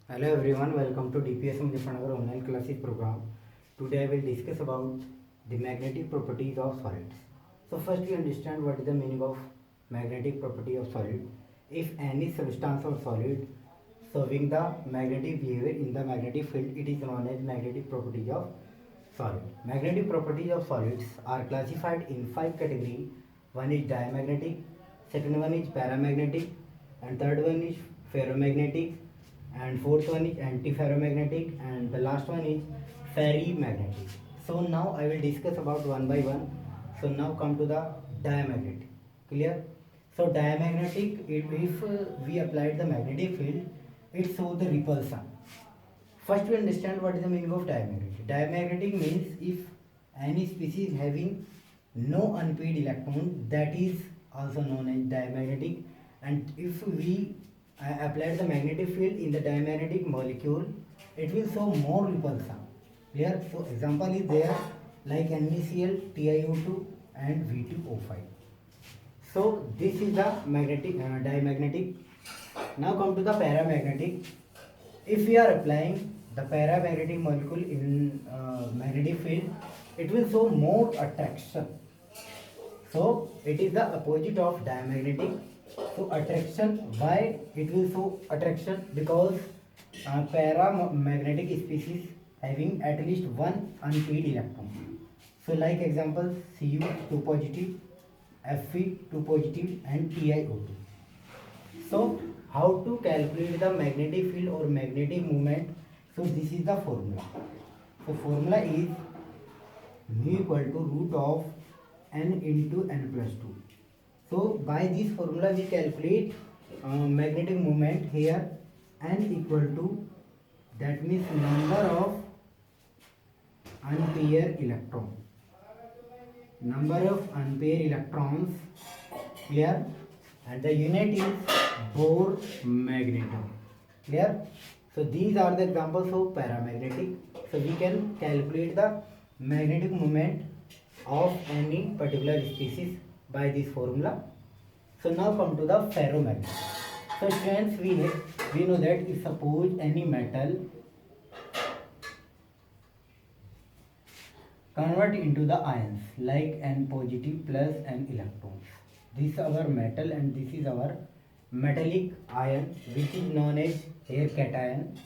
Hello everyone, welcome to DPS Muzaffarnagar online classes program. Today I will discuss about the magnetic properties of solids. So first we understand what is the meaning of magnetic property of solid. If any substance or solid serving the magnetic behavior in the magnetic field, it is known as magnetic properties of solid. Magnetic properties of solids are classified in five categories. One is diamagnetic, second one is paramagnetic, and third one is ferromagnetic, and fourth one is antiferromagnetic, and the last one is ferrimagnetic. So now I will discuss about one by one. So now come to the diamagnetic. Clear? So diamagnetic, if we applied the magnetic field, it shows the repulsion. First we understand what is the meaning of diamagnetic. Diamagnetic means if any species having no unpaired electron, that is also known as diamagnetic. And if we apply the magnetic field in the diamagnetic molecule, it will show more repulsion. Clear? So example is there like NaCl, TiO2 and V2O5. So this is the magnetic diamagnetic. Now come to the paramagnetic. If we are applying the paramagnetic molecule in magnetic field, it will show more attraction. So it is the opposite of diamagnetic. So attraction, why it will show attraction? Because paramagnetic species having at least one unpaired electron. So like example Cu 2 positive, Fe 2 positive and TiO2. So how to calculate the magnetic field or magnetic moment? So this is the formula. So formula is mu equal to root of n into n plus 2. So by this formula we calculate magnetic moment here. N equal to, that means number of unpaired electron. Number of unpaired electrons here, and the unit is Bohr magneton. Clear? So these are the examples of paramagnetic. So we can calculate the magnetic moment of any particular species by this formula. So now come to the ferromagnetic. So friends, we know that if suppose any metal convert into the ions like N positive plus N electrons. This is our metal and this is our metallic ion, which is known as here cation.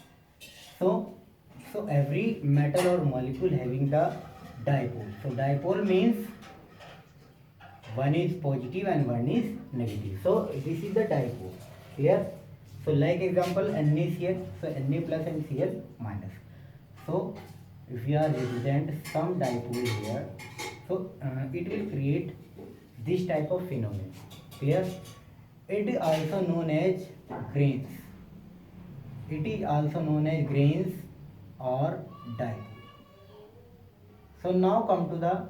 So every metal or molecule having the dipole. So dipole means one is positive and one is negative. So this is the dipole. Clear? So like example NaCl, so Na plus and Cl minus. So if we are represent some dipole here, so it will create this type of phenomenon. Clear? It is also known as grains. It is also known as grains or dipole. So now come to the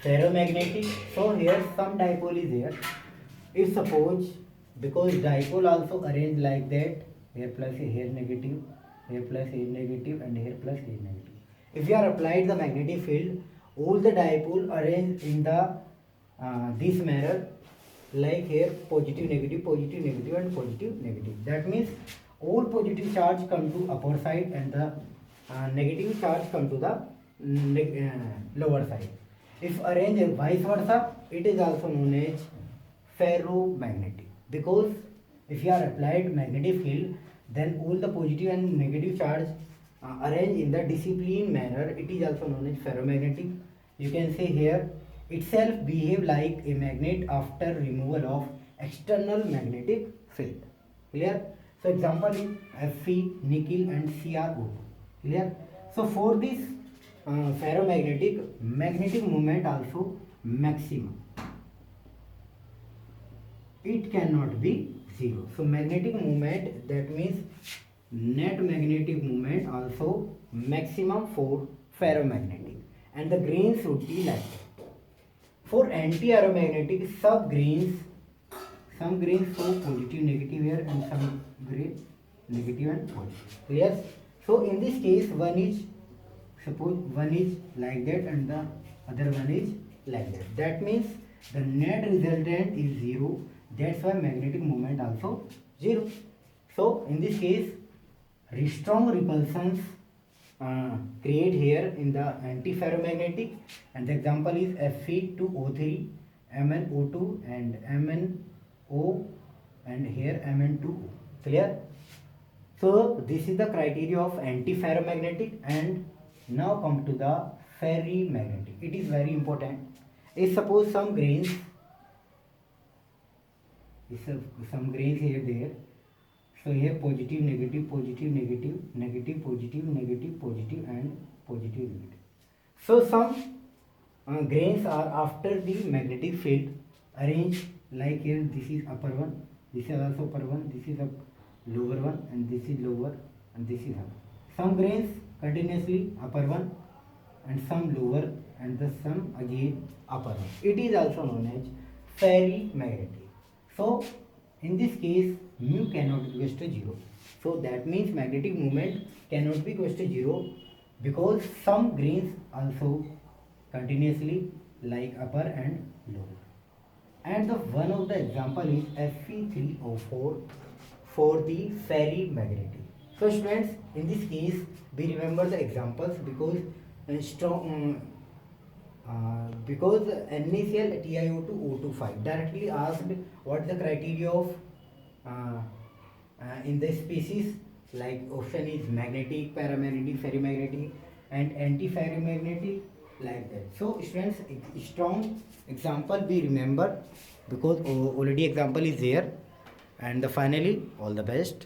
ferromagnetic. So here some dipole is here. If suppose, because dipole also arranged like that, here plus here negative, here plus here negative and here plus here negative. If we are applied the magnetic field, all the dipole arranged in the this manner, like here positive negative and positive negative. That means all positive charge come to upper side and the negative charge come to the lower side. If arranged vice versa, it is also known as ferromagnetic, because if you are applied magnetic field, then all the positive and negative charge arranged in the discipline manner, it is also known as ferromagnetic. You can say here itself behave like a magnet after removal of external magnetic field. Clear? So example is Fe, nickel and CrO2. Clear? So for this ferromagnetic, magnetic moment also maximum. It cannot be zero. So magnetic moment, that means net magnetic moment also maximum for ferromagnetic, and the grains would be like that. For anti-aeromagnetic, some grains show positive negative here and some grain negative and positive. Clear? So in this case, suppose one is like that and the other one is like that. That means the net resultant is zero. That's why magnetic moment also 0. So in this case, strong repulsions create here in the antiferromagnetic, and the example is Fe2O3, MnO2 and MnO, and here Mn2O. Clear? So this is the criteria of antiferromagnetic, and now come to the ferrimagnetic. It is very important. If suppose some grains here there, so here positive, negative, positive, negative, negative, positive, negative, positive, and positive, negative. So some grains are after the magnetic field arranged like here. This is upper one, this is also upper one, this is a lower one, and this is lower, and this is upper. Some grains continuously upper one, and some lower, and the some again upper one. It is also known as ferrimagnetic. So in this case, mu cannot be equals to 0. So that means magnetic moment cannot be equals to 0, because some grains also continuously like upper and lower. And the one of the example is Fe3O4 for the ferrimagnetic. So students, in this case we remember the examples, because because NaCl TiO2 O25 directly asked what the criteria of in the species, like option is magnetic, paramagnetic, ferrimagnetic, and antiferromagnetic, like that. So students, strong example we remember, because already example is there. And finally, all the best.